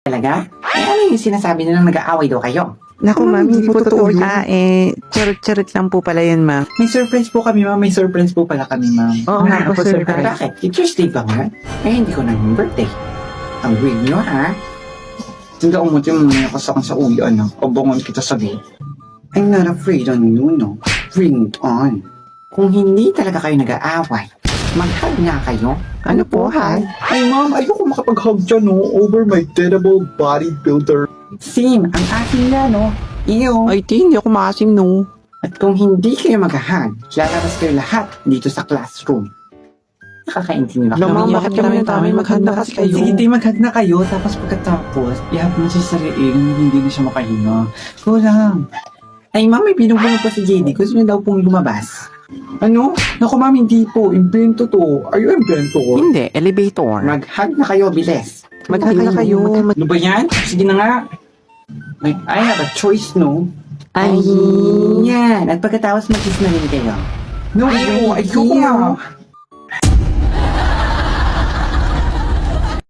Talaga? Ano yung sinasabi nilang nag-aaway daw kayo? Naku, ma'am, hindi po totoo yun. Charot-charot lang po pala yan, ma'am. May surprise po kami, ma'am. May surprise po pala kami, ma'am. Oo nga po, sir. Bakit? Teacher's Day ba nga? Hindi ko na yung birthday. Ang weird nyo, ha? Tanda umuti mo muna ako sa ulo, ano? O bungon kita sabi. I'm not afraid on you, no? Bring it on. Kung hindi talaga kayo nag-aaway, mag-hug nga kayo. Ano po, hug? Ay, ma'am, ayoko makapag-hug dyan, no? Over my dateable bodybuilder. Sim, ang akin na, no? Iyo. Ay, hindi ako makasim, no. At kung hindi kayo mag-hug, lalabas kayo lahat dito sa classroom. Nakakaintindi ba? Alam, ma'am, kayo? bakit kami namin mag-hug na kasi kayo? Sige, di mag-hug na kayo. Tapos pagkatapos, ihap mo si Sariin, hindi na siya makahinga. Kulang. Ay, ma'am, may pinupuno pa si JD. Gusto niya daw pong lumabas. Ano? Naku, ma'am, hindi po. Invento to. Are you inventor? Hindi, elevator. Mag-hug na kayo, bilis. Mag-hug na kayo. Ano ba yan? Sige na nga. Like, I have a choice, no? Ay, Yan. At pagkatapos mag-kiss na rin kayo. No, ayoko nga.